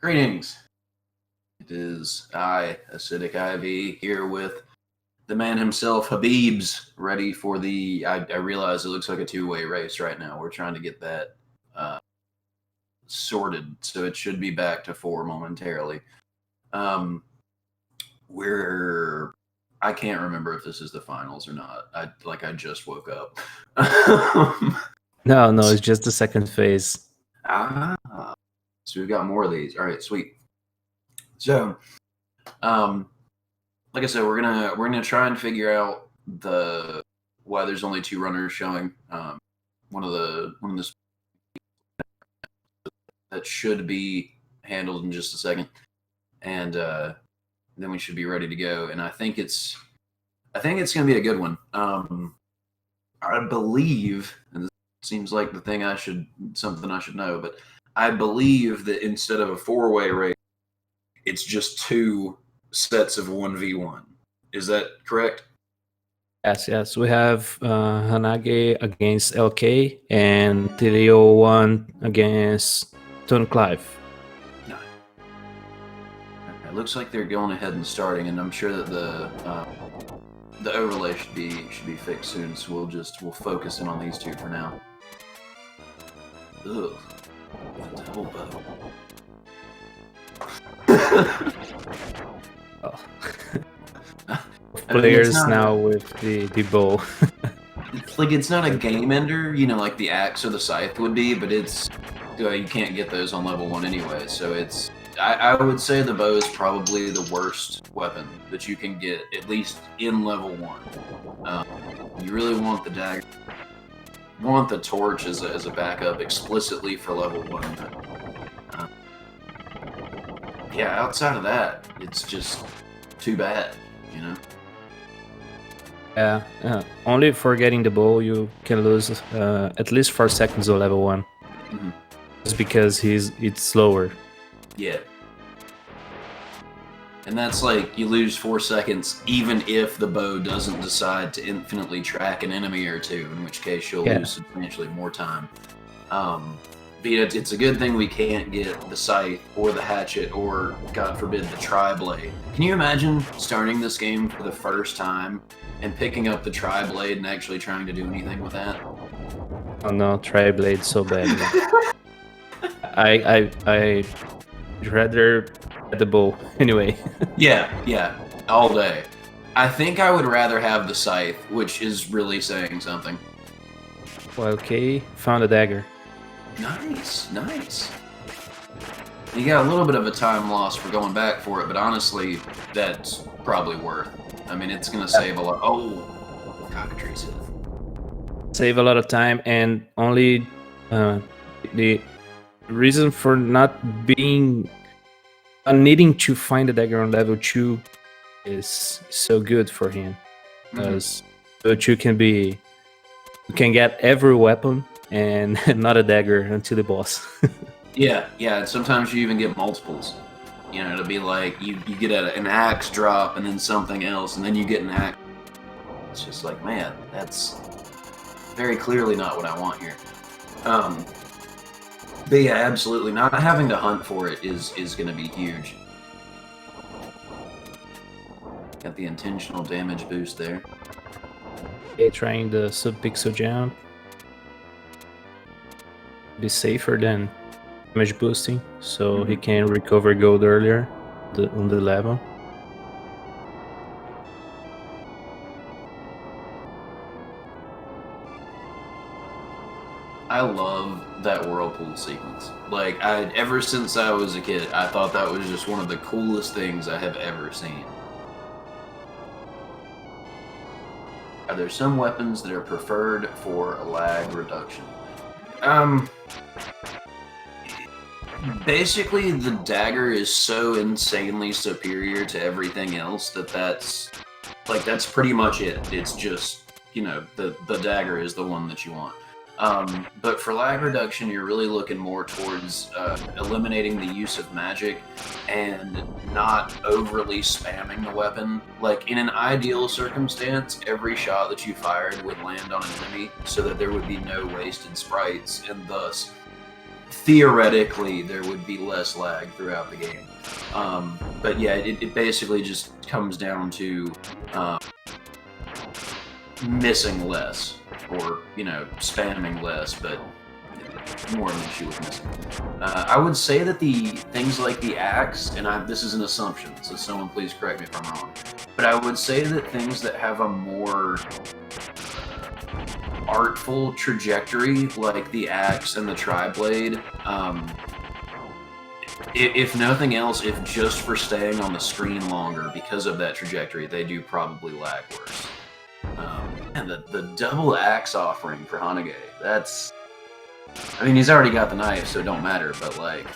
Greetings. It is I, Acidic IV, here with the man himself, Habibs, ready for the. I realize it looks like a two-way race right now. We're trying to get that sorted, so it should be back to 4 momentarily. I can't remember if this is the finals or not. I just woke up. No, it's just the second phase. So we've got more of these. All right, sweet. So, like I said, we're gonna try and figure out why there's only 2 runners showing. One of the that should be handled in just a second, and then we should be ready to go. And I think it's gonna be a good one. I believe, and this seems like something I should know, but I believe that instead of a 4-way race, it's just 2 sets of 1v1. Is that correct? Yes. We have Hanage against LK and Teleo1 against Tone Clive. No. Okay, looks like they're going ahead and starting, and I'm sure that the overlay should be fixed soon. So we'll focus in on these 2 for now. Ugh. The double bow. Players now with the bow. It's not a game ender, like the axe or the scythe would be, but you can't get those on level 1 anyway. So I would say the bow is probably the worst weapon that you can get, at least in level 1. You really want the dagger. You want the torch as a backup explicitly for level 1. Yeah, outside of that, it's just too bad, Yeah, only for getting the bow you can lose at least 4 seconds on level 1. Mm-hmm. Just because it's slower. Yeah. And that's like, you lose 4 seconds even if the bow doesn't decide to infinitely track an enemy or 2, in which case you'll lose substantially more time. But it's a good thing we can't get the scythe or the hatchet or, God forbid, the tri-blade. Can you imagine starting this game for the first time and picking up the tri-blade and actually trying to do anything with that? Oh no, tri-blade so bad. I'd rather the bow anyway. Yeah, all day. I think I would rather have the scythe, which is really saying something. Well, okay, found a dagger. Nice. You got a little bit of a time loss for going back for it, but honestly, that's probably worth. I mean, it's going to save a lot. Oh, cockatrice hit. Save a lot of time, and only the reason for not needing to find a dagger on level 2 is so good for him, because level 2 you can get every weapon and not a dagger until the boss. Yeah. Sometimes you even get multiples. It'll be like you get an axe drop and then something else, and then you get an axe. It's just like, man, that's very clearly not what I want here. But yeah, absolutely, not having to hunt for it is going to be huge. Got the intentional damage boost there. Okay, trying the sub-pixel jump. Be safer than damage boosting, so he can recover gold earlier on the level. I love that whirlpool sequence. Like, ever since I was a kid, I thought that was just one of the coolest things I have ever seen. Are there some weapons that are preferred for lag reduction? Basically, the dagger is so insanely superior to everything else that's pretty much it. It's just, the dagger is the one that you want. But for lag reduction, you're really looking more towards eliminating the use of magic and not overly spamming the weapon. Like, in an ideal circumstance, every shot that you fired would land on an enemy so that there would be no wasted sprites, and thus theoretically there would be less lag throughout the game. But yeah, it basically just comes down to missing less, or spamming less, but more of an issue with missing. I would say that the things like the axe, and this is an assumption, so someone please correct me if I'm wrong, but I would say that things that have a more artful trajectory, like the axe and the tri-blade, if nothing else, if just for staying on the screen longer because of that trajectory, they do probably lag worse. And the double axe offering for Hanage, that's... I mean, he's already got the knife, so it don't matter, but like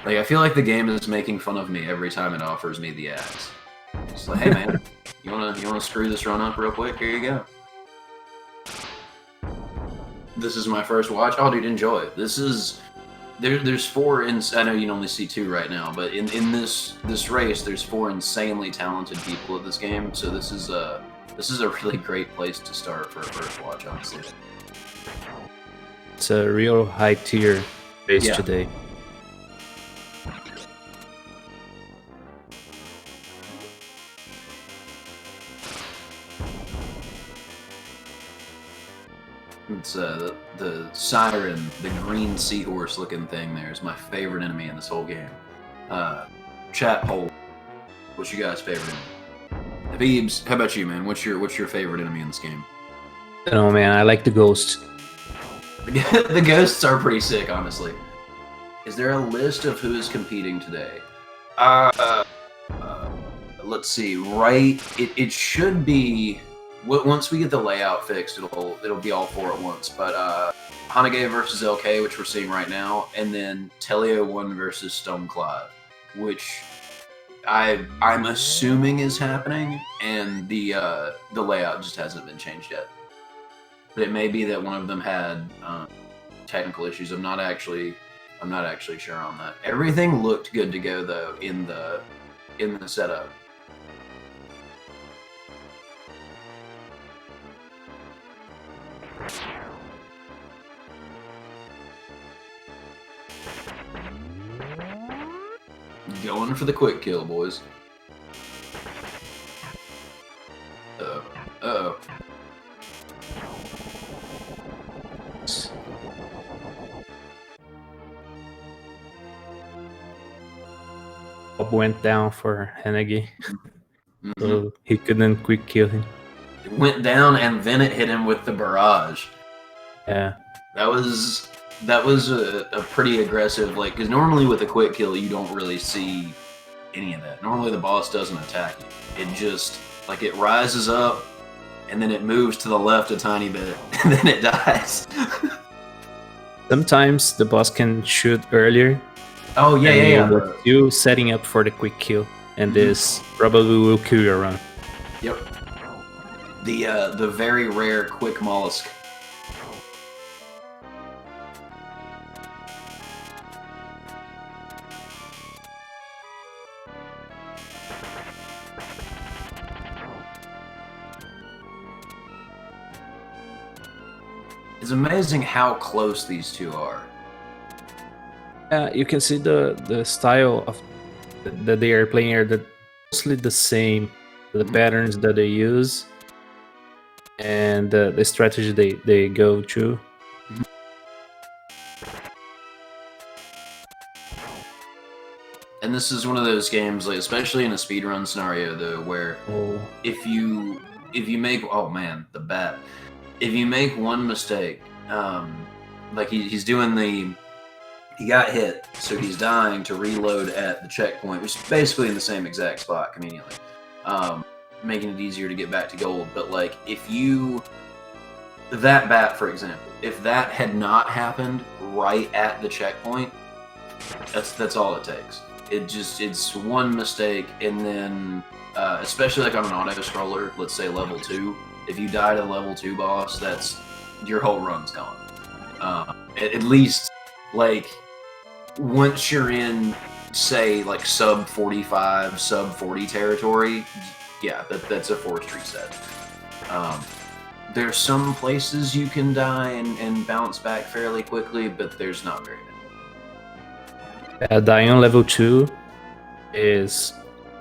I feel like the game is making fun of me every time it offers me the axe. It's like, hey man, you wanna screw this run up real quick? Here you go. This is my first watch. Oh, dude, enjoy it. This is... There's 4, I know you can only see 2 right now, but in this race, there's 4 insanely talented people at this game, so this is a really great place to start for a first watch, honestly. It's a real high tier race today. It's the siren, the green seahorse looking thing there is my favorite enemy in this whole game. Chat poll, what's you guys' favorite enemy? Beebs, how about you, man? What's your favorite enemy in this game? I don't know, man. I like the ghosts. The ghosts are pretty sick, honestly. Is there a list of who is competing today? Let's see. Right, it should be. Once we get the layout fixed, it'll be all 4 at once. But Hanage versus LK, which we're seeing right now, and then Teleo1 versus Stoneclad, which I'm assuming is happening, and the layout just hasn't been changed yet. But it may be that one of them had technical issues. I'm not actually sure on that. Everything looked good to go though in the setup. Going for the quick kill, boys. Uh-oh. Bob went down for Hanage, so he couldn't quick kill him. It went down and then it hit him with the barrage. Yeah. That was a pretty aggressive, like, because normally with a quick kill you don't really see any of that. Normally the boss doesn't attack you. It just, like, it rises up and then it moves to the left a tiny bit and then it dies. Sometimes the boss can shoot earlier. Oh yeah. With you setting up for the quick kill, and this probably will kill your run. Yep. The very rare quick mollusk. It's amazing how close these two are. You can see the style of that they are playing here. They're mostly the same. The patterns that they use and the strategy they go to. And this is one of those games, like, especially in a speedrun scenario, though, where if you make, oh man, the bat. If you make one mistake, like he's doing he got hit, so he's dying to reload at the checkpoint, which is basically in the same exact spot, conveniently, making it easier to get back to gold. But like, that bat, for example, if that had not happened right at the checkpoint, that's all it takes. It's one mistake, and then especially like on an auto scroller, let's say level 2. If you die to the level 2 boss, that's your whole run's gone. At least, like, once you're in, say, like sub 45, sub 40 territory, yeah, that's a forced reset. there's some places you can die and bounce back fairly quickly, but there's not very many. Dying on level 2 is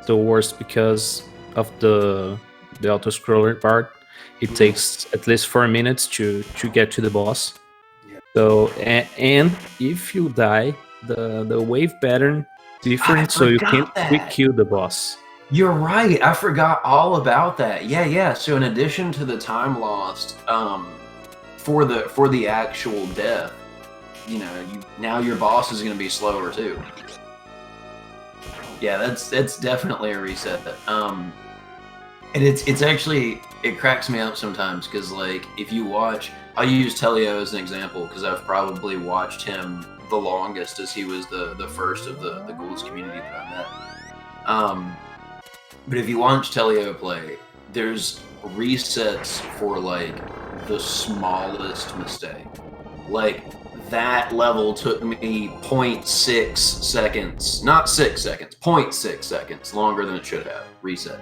the worst because of the auto-scroller part. It takes at least 4 minutes to get to the boss. Yeah. So and if you die, the wave pattern is different, so you can't quick kill the boss. You're right. I forgot all about that. Yeah. So in addition to the time lost, for the actual death, you know, now your boss is going to be slower too. Yeah, that's definitely a reset. And it's actually, it cracks me up sometimes because, like, if you watch, I'll use Teleo as an example because I've probably watched him the longest, as he was the first of the Ghouls community that I met. But if you watch Teleo play, there's resets for, like, the smallest mistake. Like, that level took me 0.6 seconds, not 6 seconds, 0.6 seconds longer than it should have. Reset.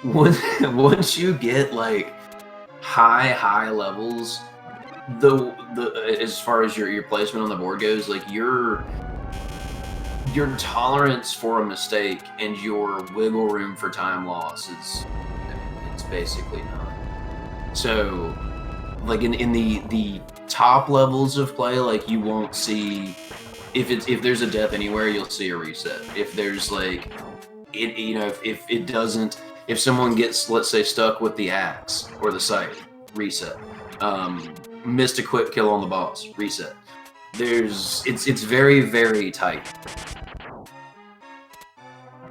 Once you get, like, high levels, the as far as your placement on the board goes, like, your tolerance for a mistake and your wiggle room for time loss it's basically none. So, like, in the top levels of play, like, you won't see, if there's a death anywhere, you'll see a reset. If there's, like, it, you know, if someone gets, let's say, stuck with the axe or the scythe, reset. Missed a quick kill on the boss, reset. It's very, very tight.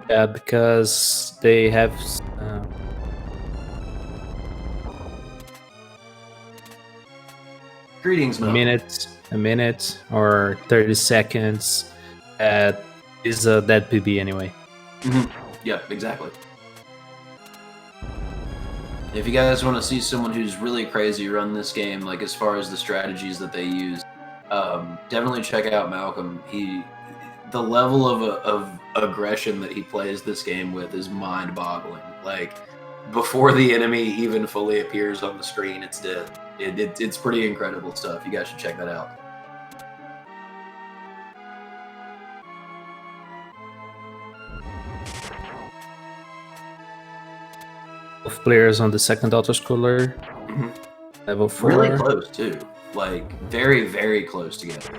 Yeah, because they have Greetings, Mel. a minute or 30 seconds is a dead PB anyway. Yeah, exactly. If you guys want to see someone who's really crazy run this game, like, as far as the strategies that they use, definitely check out Malcolm. The level of aggression that he plays this game with is mind-boggling. Like, before the enemy even fully appears on the screen, it's dead. It's pretty incredible stuff. You guys should check that out. Both players on the second autoscroller, level 4. Really close too. Like, very, very close together.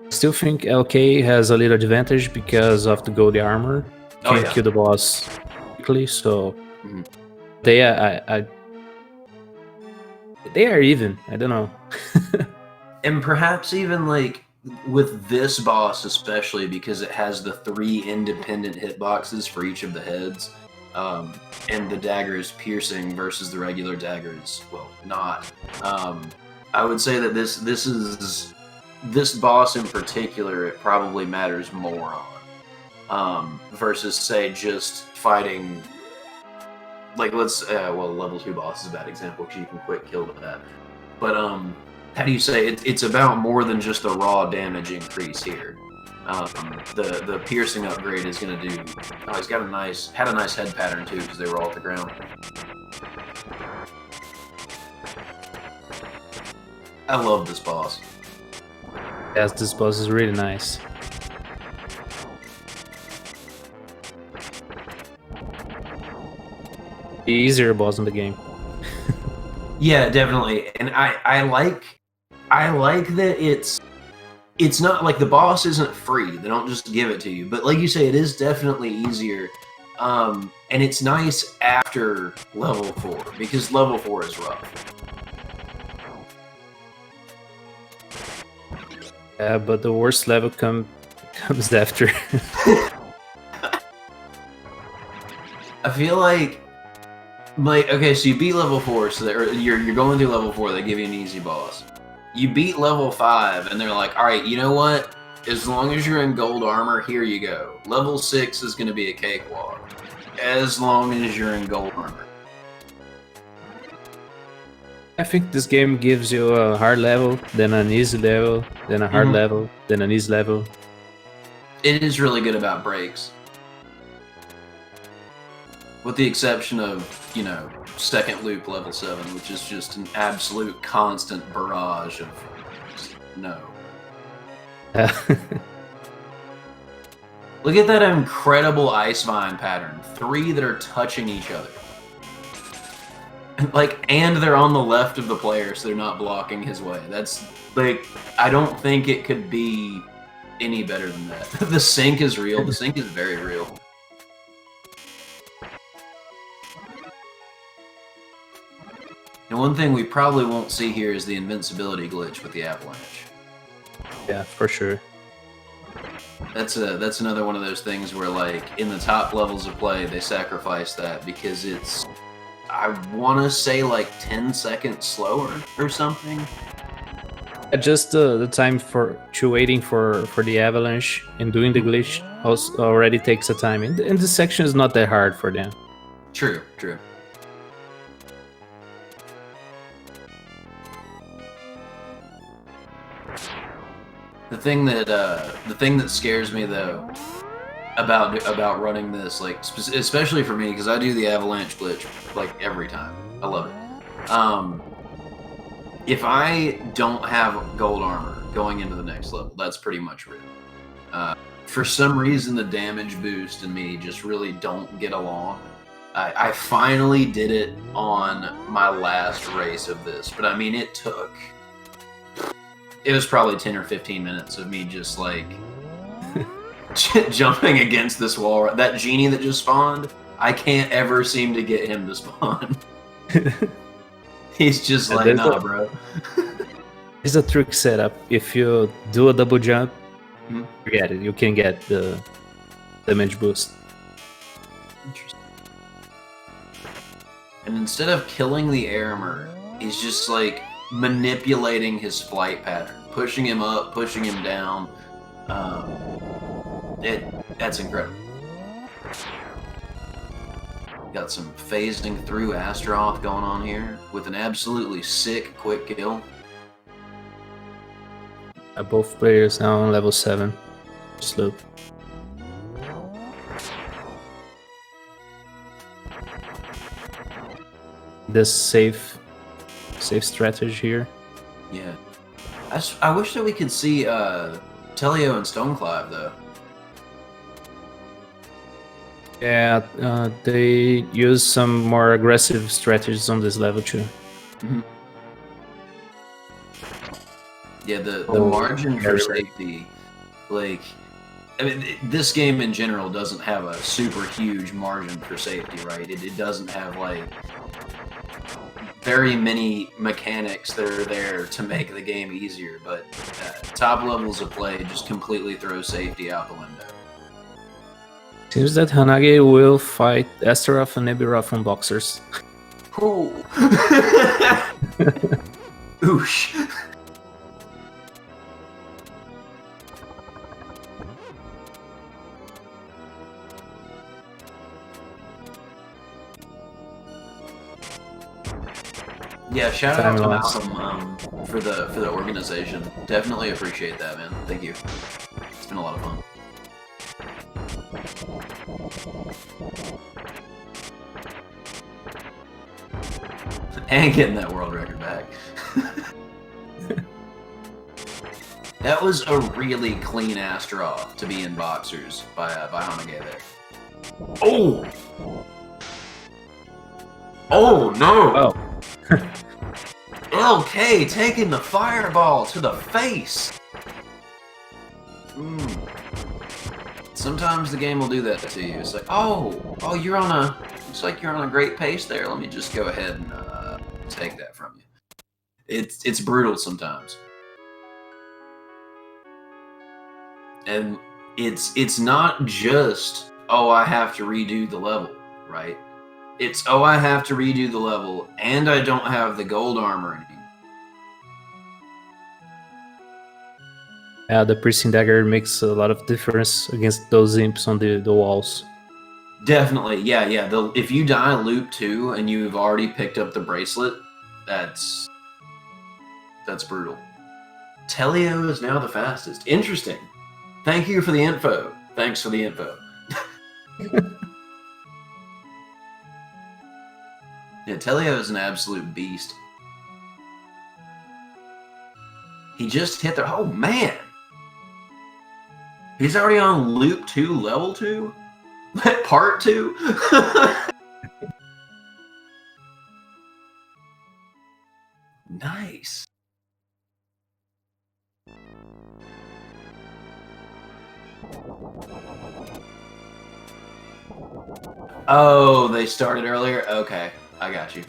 Still think LK has a little advantage because of the gold armor. Can't kill the boss quickly, so they are even. I don't know. And perhaps even, like, with this boss especially, because it has the 3 independent hitboxes for each of the heads, and the dagger is piercing versus the regular dagger is, well, not. I would say that this boss in particular, it probably matters more on, versus, say, just fighting, like, well, level 2 boss is a bad example because you can quick kill with that. But, how do you say, it's about more than just the raw damage increase here. The piercing upgrade is going to do, he's got had a nice head pattern too, because they were all at the ground. I love this boss. Yes, this boss is really nice. The easier boss in the game. Yeah, definitely. And I like that it's not like the boss isn't free. They don't just give it to you. But like you say, it is definitely easier. And it's nice after level 4, because level 4 is rough. Yeah, but the worst level comes after. I feel like, okay, so you beat level 4, so you're going through level 4. They give you an easy boss. You beat level 5, and they're like, all right, you know what? As long as you're in gold armor, here you go. Level 6 is going to be a cakewalk, as long as you're in gold armor. I think this game gives you a hard level, then an easy level, then a hard level, then an easy level. It is really good about breaks. With the exception of, second loop level 7, which is just an absolute constant barrage of no. Look at that incredible ice vine pattern. 3 that are touching each other. And they're on the left of the player, so they're not blocking his way. That's, I don't think it could be any better than that. The sync is real. The sync is very real. And one thing we probably won't see here is the invincibility glitch with the avalanche. Yeah, for sure. That's another one of those things where, in the top levels of play, they sacrifice that because it's, I want to say, 10 seconds slower or something. Just the time to waiting for the avalanche and doing the glitch also already takes a time. And this section is not that hard for them. True. The thing that scares me though about running this, especially for me, because I do the avalanche glitch every time. I love it. If I don't have gold armor going into the next level, that's pretty much real. For some reason, the damage boost and me just really don't get along. I finally did it on my last race of this, but I mean, it was probably 10 or 15 minutes of me just jumping against this wall. That genie that just spawned, I can't ever seem to get him to spawn. He's just nah, bro. It's a trick setup. If you do a double jump, forget it. You can get the damage boost. Interesting. And instead of killing the armor, he's just manipulating his flight pattern, pushing him up, pushing him down. That's incredible. Got some phasing through Astaroth going on here with an absolutely sick quick kill. Both players now on level 7 slope. This safe strategy here. Yeah. I wish that we could see Teleo and Stoneclive though. Yeah, they use some more aggressive strategies on this level too. Mm-hmm. Yeah, the margin for safety, this game in general doesn't have a super huge margin for safety, right? It doesn't have very many mechanics that are there to make the game easier, but top levels of play just completely throw safety out the window. Seems that Hanage will fight Astaroth and Nebiroth on boxers. Cool. Oosh. Yeah, shout out to Malcolm for the organization. Definitely appreciate that, man. Thank you. It's been a lot of fun. And getting that world record back. That was a really clean Astaroth to be in boxers by Hanage there. Oh! Oh no! Oh. LK taking the fireball to the face! Sometimes the game will do that to you. It's like, oh, looks like you're on a great pace there. Let me just go ahead and take that from you. It's brutal sometimes. And it's not just, oh, I have to redo the level, right? It's, oh, I have to redo the level, and I don't have the gold armor anymore. Yeah, the piercing dagger makes a lot of difference against those imps on the walls. Definitely, yeah. If you die loop 2 and you've already picked up the bracelet, that's brutal. Teleo is now the fastest. Interesting. Thank you for the info. Thanks for the info. Yeah, Teleo is an absolute beast. He just hit the... Oh, man! He's already on loop 2, level 2? Part 2? Nice. Oh, they started earlier? Okay, I got you.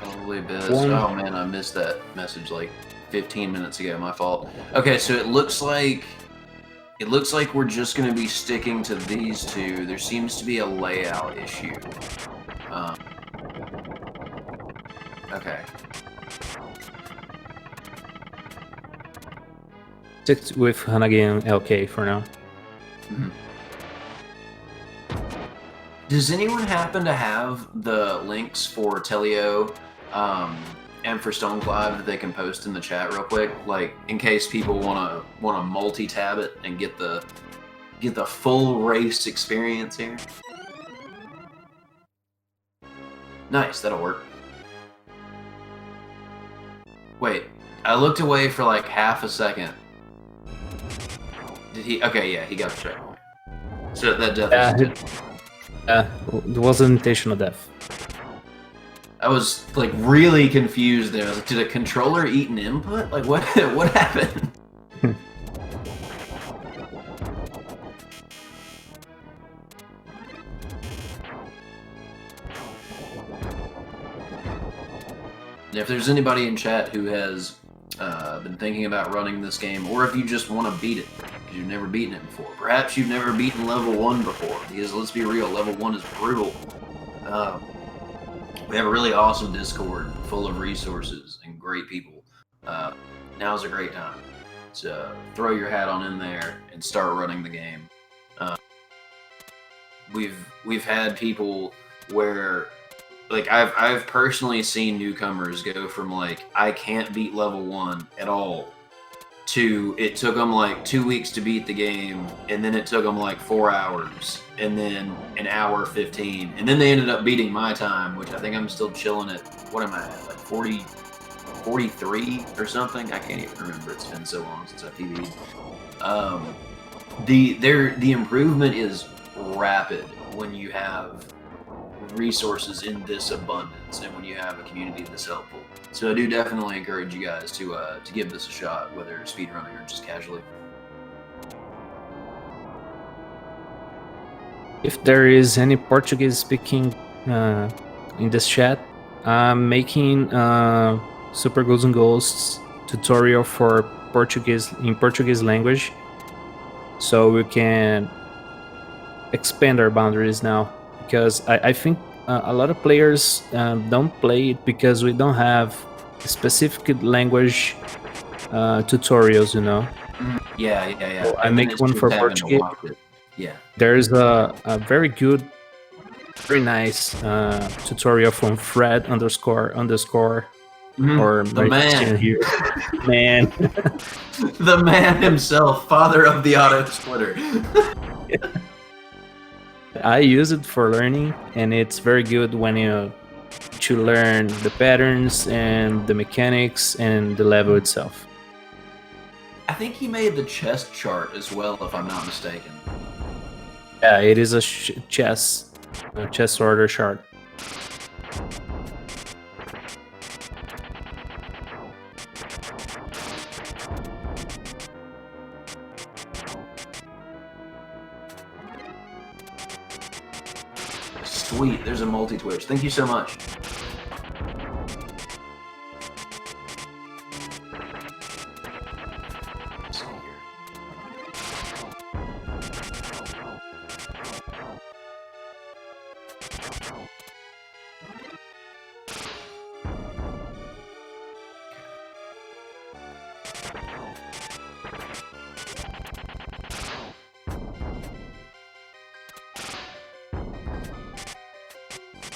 Probably best. Oh man, I missed that message like 15 minutes ago. My fault. Okay, so it looks like we're just going to be sticking to these two. There seems to be a layout issue. Okay. Stick with Hanagi and LK for now. Mm-hmm. Does anyone happen to have the links for Teleo and for Stoneclive that they can post in the chat real quick, like in case people want to multi-tab it and get the full race experience here? Nice, that'll work. Wait, I looked away for like half a second. Did he? Okay, yeah, he got the checkpoint. So that death it was an intentional death. I was like really confused there. Like, did a controller eat an input? Like what happened? If there's anybody in chat who has been thinking about running this game, or if you just want to beat it because you've never beaten it before, perhaps you've never beaten level 1 before, because let's be real, level 1 is brutal. We have a really awesome Discord full of resources and great people. Now's a great time to throw your hat on in there and start running the game. We've had people where, like, I've personally seen newcomers go from like I can't beat level 1 at all to it took them like 2 weeks to beat the game, and then it took them like 4 hours, and then an hour 15, and then they ended up beating my time, which I think I'm still chilling at. What am I at? Like 43 or something? I can't even remember. It's been so long since I PvP'd. The improvement is rapid when you have resources in this abundance and when you have a community that's helpful. So I do definitely encourage you guys to give this a shot, whether speedrunning or just casually. If there is any Portuguese speaking in this chat, I'm making Super Ghouls'n Ghosts tutorial for Portuguese in Portuguese language, so we can expand our boundaries now. Because I think a lot of players don't play it because we don't have specific language tutorials, you know. Yeah. So I make one for Portuguese. Yeah. There's a very good, very nice tutorial from Fred _ or the man here. Man. The man himself, father of the auto splitter. I use it for learning, and it's very good when you learn the patterns and the mechanics and the level itself. I think he made the chest chart as well, if I'm not mistaken. Yeah, it is a chess order chart. Sweet, there's a multi-twitch. Thank you so much. Let's see here.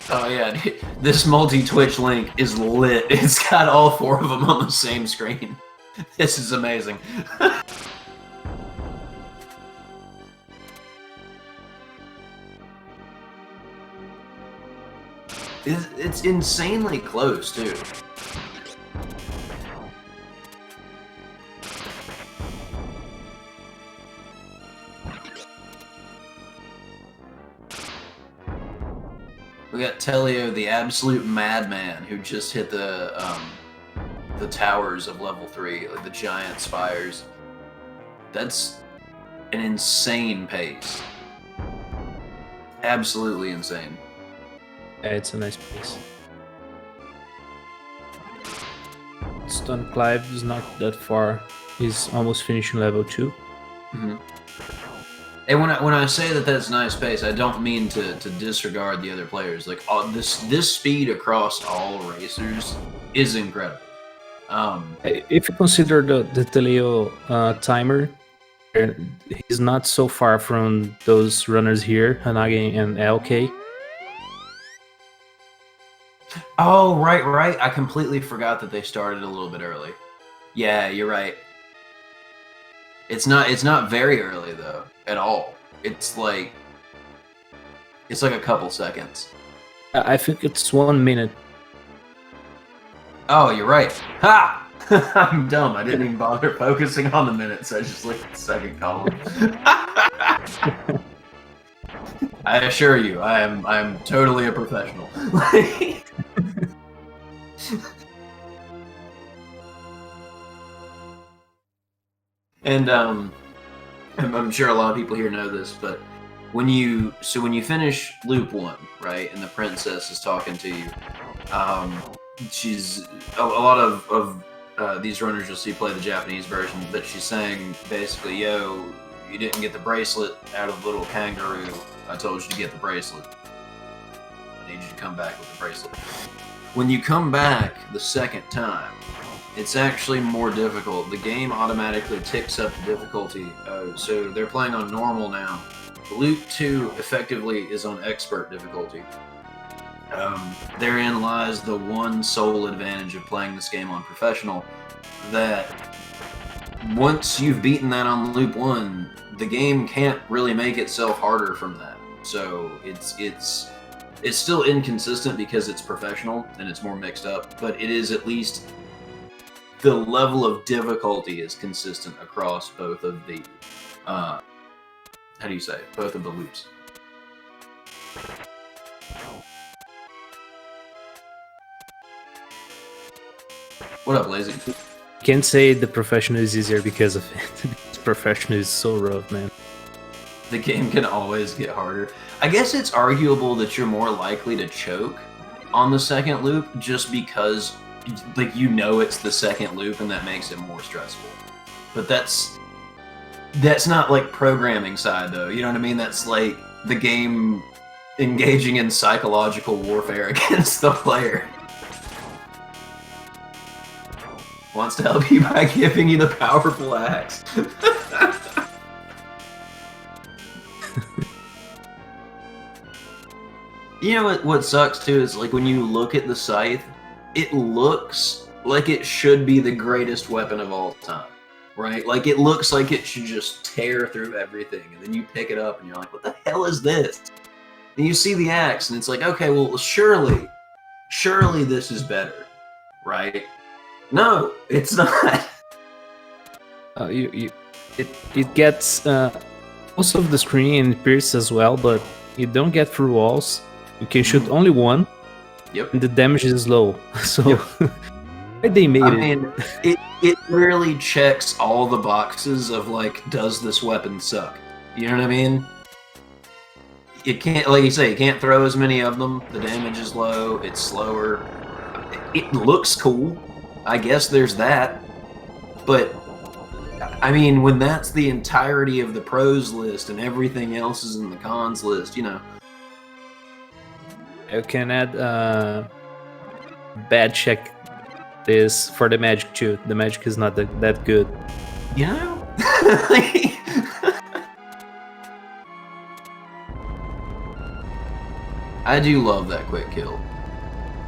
Oh yeah, dude. This multi-Twitch link is lit. It's got all 4 of them on the same screen. This is amazing. It's insanely close, too. We got Teleo, the absolute madman, who just hit the towers of level 3, like the giant spires. That's an insane pace. Absolutely insane. Yeah, it's a nice piece. Stone Clive is not that far. He's almost finishing level 2. Mm-hmm. And when I say that that's nice pace, I don't mean to disregard the other players. Like this speed across all racers is incredible. If you consider the Teleo timer, he's not so far from those runners here, Hanage and LK. Oh, right. I completely forgot that they started a little bit early. Yeah, you're right. It's not very early though, at all. It's like a couple seconds. I think it's 1 minute. Oh, you're right. Ha! I'm dumb. I didn't even bother focusing on the minutes. I just looked at the second column. I assure you, I'm totally a professional. And I'm sure a lot of people here know this, but when you finish loop 1, right, and the princess is talking to you, she's a lot of these runners you'll see play the Japanese version, but she's saying basically, "Yo, you didn't get the bracelet out of Little Kangaroo. I told you to get the bracelet. I need you to come back with the bracelet." When you come back the second time, it's actually more difficult. The game automatically ticks up the difficulty. So they're playing on normal now. Loop 2 effectively is on expert difficulty. Therein lies the one sole advantage of playing this game on professional, that once you've beaten that on loop 1, the game can't really make itself harder from that. So it's still inconsistent because it's professional and it's more mixed up, but it is at least the level of difficulty is consistent across both of the both of the loops. What up, Lazy? Can't say the professional is easier because of it. The professional is so rough, man. The game can always get harder. I guess it's arguable that you're more likely to choke on the second loop just because, like, you know it's the second loop and that makes it more stressful. But that's not like programming side though. You know what I mean? That's like the game engaging in psychological warfare against the player. Wants to help you by giving you the powerful axe. You know what sucks too is, like, when you look at the scythe, it looks like it should be the greatest weapon of all time, right? Like, it looks like it should just tear through everything, and then you pick it up and you're like, what the hell is this? And you see the axe and it's like, okay, well, surely this is better, right? No, it's not. It gets most of the screen and pierce as well, but you don't get through walls. You can shoot only one. Yep. And the damage is low. So they made it. I mean, it really checks all the boxes of, like, does this weapon suck? You know what I mean? It can't, like you say, you can't throw as many of them. The damage is low. It's slower. It looks cool. I guess there's that. But, I mean, when that's the entirety of the pros list and everything else is in the cons list, you know. You can add bad check this for the magic too. The magic is not that good. You know? I do love that quick kill.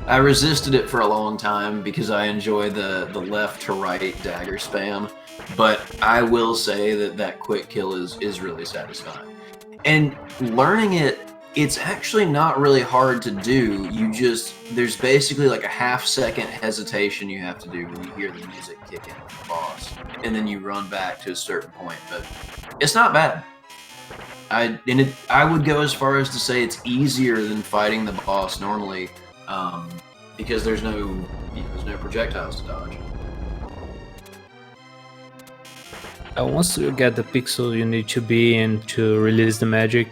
I resisted it for a long time because I enjoy the left to right dagger spam, but I will say that quick kill is really satisfying. And learning it, it's actually not really hard to do. There's basically like a half-second hesitation you have to do when you hear the music kick in from the boss, and then you run back to a certain point. But it's not bad. I would go as far as to say it's easier than fighting the boss normally, because there's no projectiles to dodge. Once you get the pixel you need to be in to release the magic,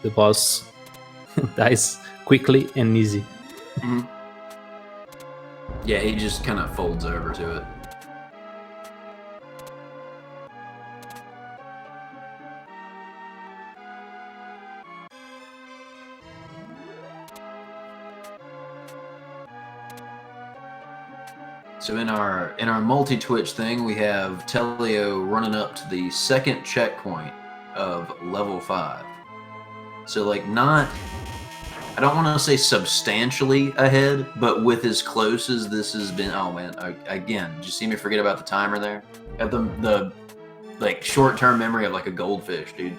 the boss dies quickly and easy. Mm-hmm. Yeah, he just kind of folds over to it. So in our multi-twitch thing, we have Teleo running up to the second checkpoint of level 5. So like not, I don't want to say substantially ahead, but with as close as this has been. Oh man, again, did you see me forget about the timer there? At the like short-term memory of like a goldfish, dude.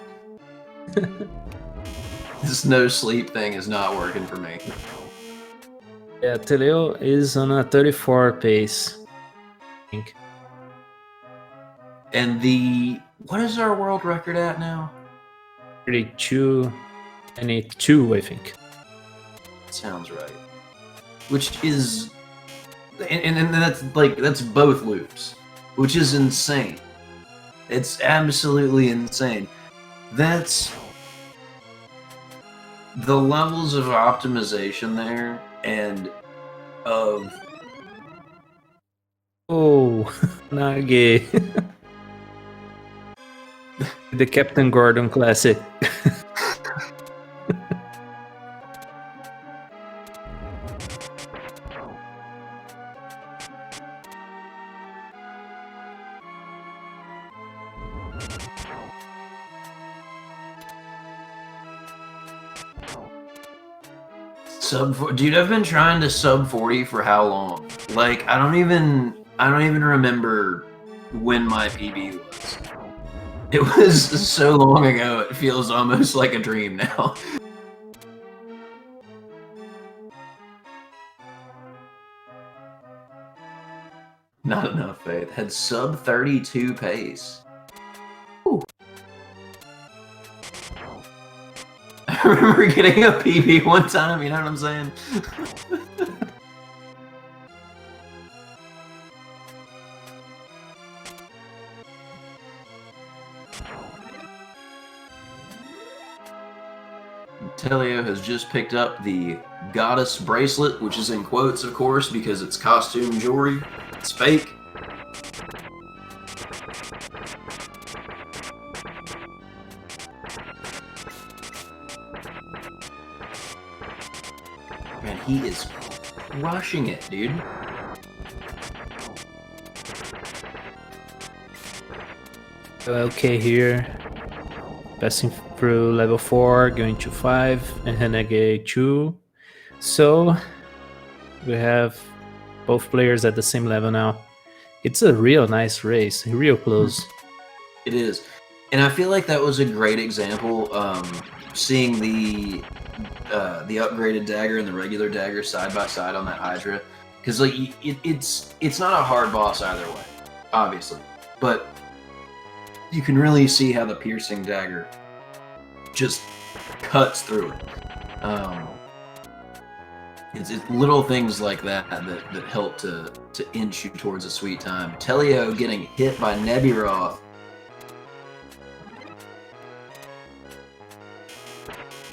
This no sleep thing is not working for me. Yeah, Teleo is on a 34 pace, I think. And what is our world record at now? 32, I think. Sounds right. Which is, and that's both loops, which is insane. It's absolutely insane. That's the levels of optimization there and of. Oh, Nage. The Captain Gordon classic. Dude, I've been trying to sub 40 for how long? Like, I don't even remember when my PB was. It was so long ago, it feels almost like a dream now. Not enough faith. Had sub 32 pace. Ooh. I remember getting a PB one time, you know what I'm saying? Teleo has just picked up the goddess bracelet, which is in quotes, of course, because it's costume jewelry. It's fake. Man, he is crushing it, dude. Okay, here. Passing through level 4, going to 5, and then again 2. So we have both players at the same level now. It's a real nice race, real close. It is. And I feel like that was a great example, seeing the upgraded dagger and the regular dagger side by side on that Hydra. Because like it's not a hard boss either way, obviously. But you can really see how the piercing dagger just cuts through it. It's little things like that help to inch you towards a sweet time. Teleo getting hit by Nebiroth.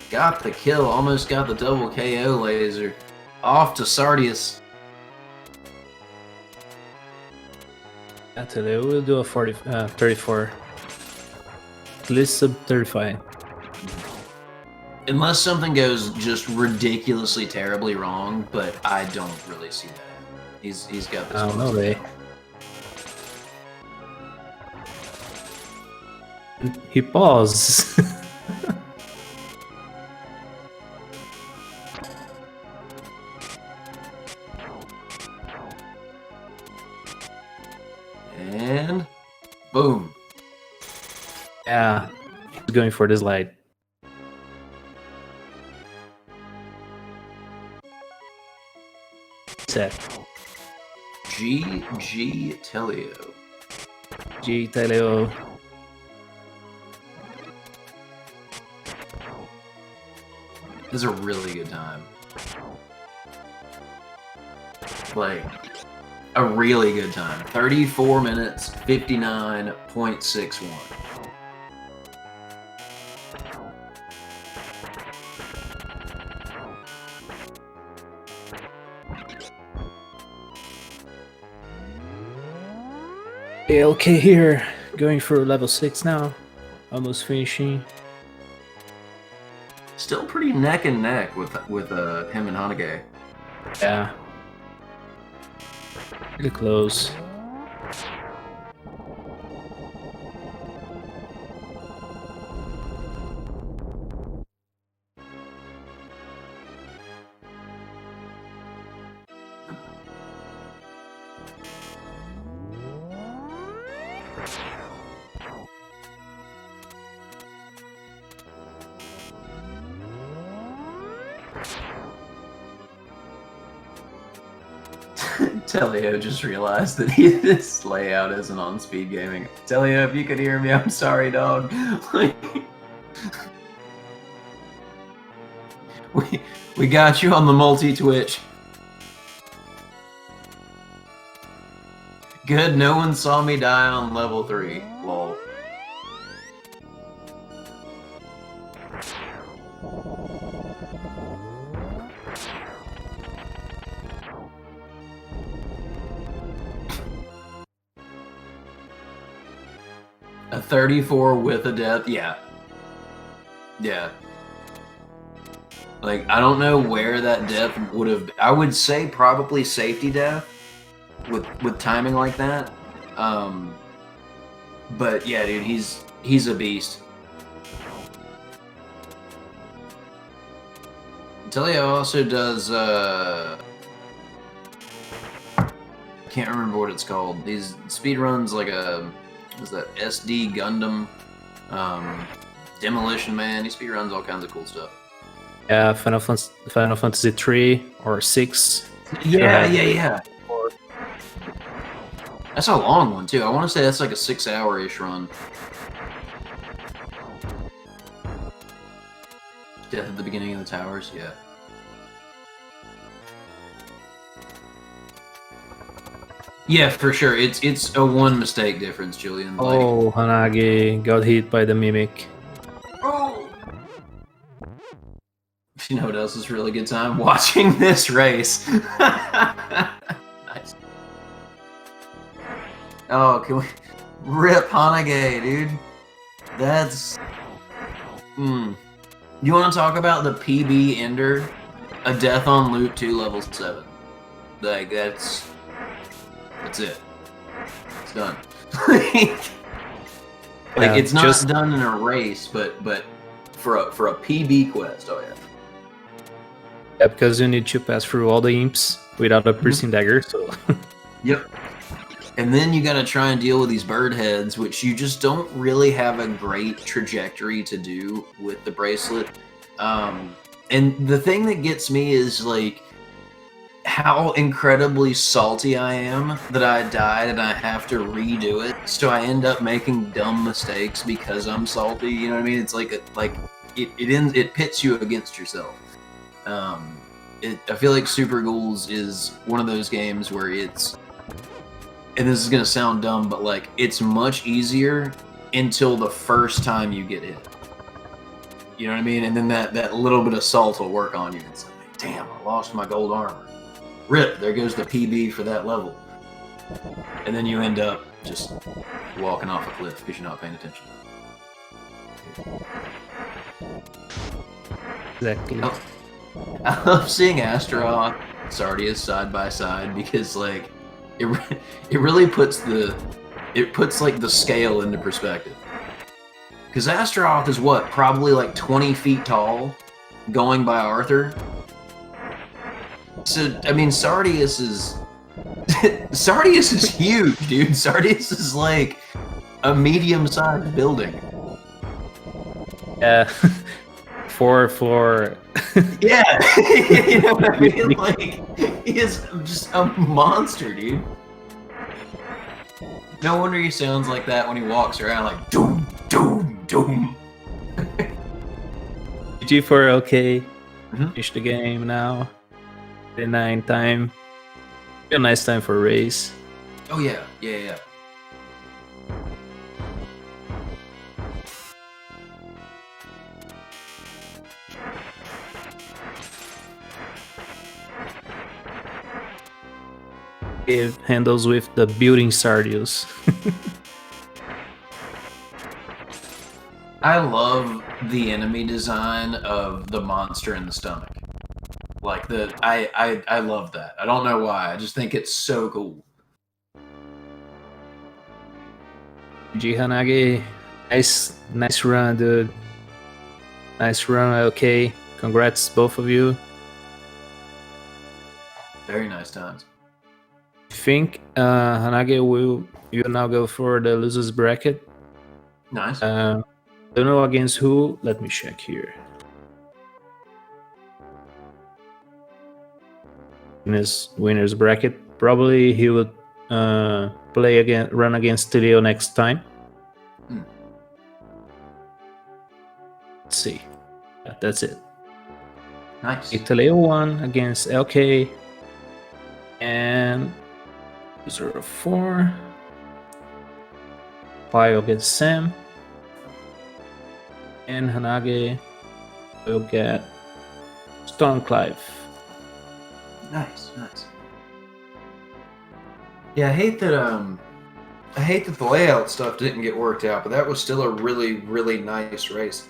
Got the kill, almost got the double KO laser. Off to Sardius. Teleo will do a 34. At least sub 35. Unless something goes just ridiculously terribly wrong, but I don't really see that. He's got this. Oh, no way. He paused. Boom. Yeah, he's going for this light. Set. GG Teleo. G Teleo. This is a really good time. Like, a really good time. 34 minutes, 59.61. Okay, here. Going for level 6 now. Almost finishing. Still pretty neck and neck with him and Hanage. Yeah. Really close. Teleo just realized that this layout isn't on SpeedGaming. Teleo, if you could hear me, I'm sorry, dog. Like, we got you on the multi-Twitch. Good, no one saw me die on level 3. Lol. A 34 with a death, yeah. Yeah. Like, I don't know where that death would have... I would say probably safety death with timing like that. But yeah, dude, he's a beast. Teleo also does, can't remember what it's called. These speedruns like a... What's that? SD Gundam, Demolition Man. He speedruns all kinds of cool stuff. Yeah, Final Fantasy 3 or 6. Yeah. That's a long one too. I want to say that's like a 6-hour-ish run. Death at the beginning of the towers, yeah. Yeah, for sure. It's a one mistake difference, Julian. Like, Oh, Hanage got hit by the mimic. oh! You know what else is a really good time? Watching this race. Nice. Oh, can we rip Hanage, dude? That's You want to talk about the PB ender? A death on loot 2 level 7. Like that's it. It's done. Like it's not just done in a race, but for a PB quest. Oh yeah. Yeah, because you need to pass through all the imps without a piercing dagger. So. Yep. And then you got to try and deal with these bird heads, which you just don't really have a great trajectory to do with the bracelet. And the thing that gets me is like how incredibly salty I am that I died and I have to redo it. So I end up making dumb mistakes because I'm salty. You know what I mean? It's like it pits you against yourself. I feel like Super Ghouls is one of those games where it's, and this is gonna sound dumb, but like it's much easier until the first time you get hit. You know what I mean? And then that little bit of salt will work on you. It's like, damn, I lost my gold armor. Rip, there goes the PB for that level. And then you end up just walking off a cliff because you're not paying attention. Exactly. Oh. I love seeing Astaroth and Sardius side by side because like it really puts like the scale into perspective. Because Astaroth is what, probably like 20 feet tall, going by Arthur. So I mean, Sardius is huge, dude. Sardius is like a medium-sized building. Yeah, 4 floor. Yeah, you know what I mean? Like, he is just a monster, dude. No wonder he sounds like that when he walks around, like doom, doom, doom. G4 okay. Mhm. Finish the game now. The 9 time. Be a nice time for a race. Oh yeah, yeah, yeah. It handles with the building Stardews. I love the enemy design of the monster in the stomach. Like I love that. I don't know why. I just think it's so cool. G Hanage, nice run, dude. Nice run, okay. Congrats, both of you. Very nice times. I think Hanage will now go for the losers bracket. Nice. Don't know against who. Let me check here. In his winners bracket, probably he would run against Teleo next time. Hmm. Let's see. Yeah, that's it. Nice. Teleo1 against LK and 04. Pio against Sam. And Hanage will get Stormclive. Nice, nice. Yeah, I hate that the layout stuff didn't get worked out, but that was still a really, really nice race.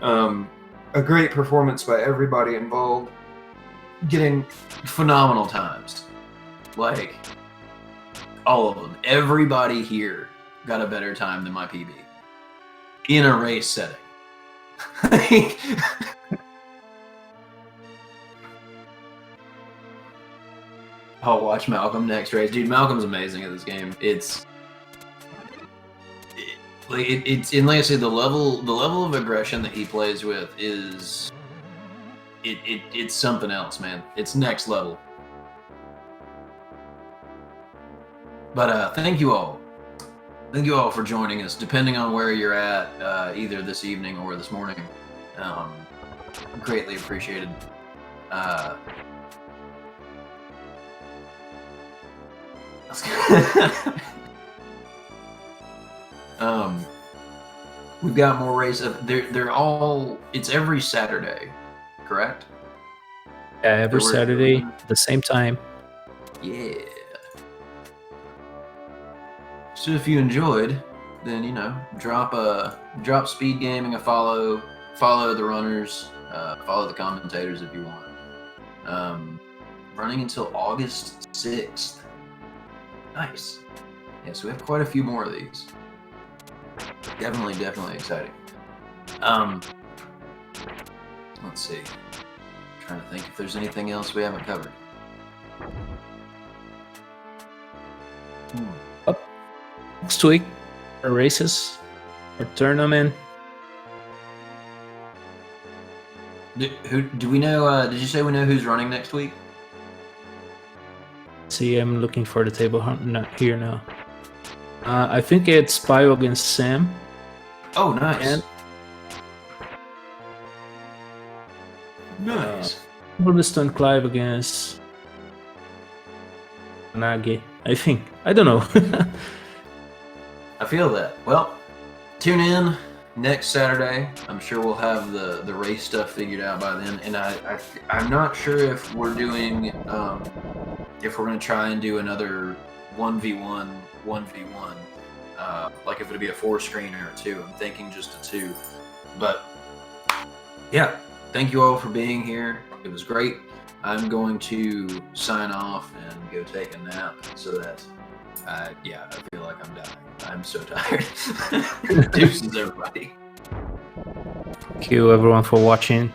A great performance by everybody involved, getting phenomenal times. Like, all of them. Everybody here got a better time than my PB. In a race setting. I'll watch Malcolm next race. Dude, Malcolm's amazing at this game. It's and like I said, the level of aggression that he plays with is it's something else, man. It's next level. But thank you all. Thank you all for joining us, depending on where you're at, either this evening or this morning. Greatly appreciated. We've got more races. They're all. It's every Saturday, correct? Yeah, every Saturday at the same time. Yeah. So if you enjoyed, then drop SpeedGaming a follow the runners, follow the commentators if you want. Running until August 6th. Nice. Yeah, so we have quite a few more of these. Definitely exciting. Let's see. I'm trying to think if there's anything else we haven't covered. Next week, our races, our tournament. Do we know? Did you say we know who's running next week? See, I'm looking for the table not here now. I think it's Pio against Sam. Oh, nice. And nice. Stone Clive against Nagi. I think. I don't know. I feel that. Well, tune in next Saturday. I'm sure we'll have the race stuff figured out by then. And I'm not sure if we're doing if we're gonna try and do another 1v1, like if it'd be a 4-screener or 2. I'm thinking just a 2. But yeah, thank you all for being here. It was great. I'm going to sign off and go take a nap so that I feel like I'm dying. I'm so tired. Deuces, everybody. Thank you everyone for watching.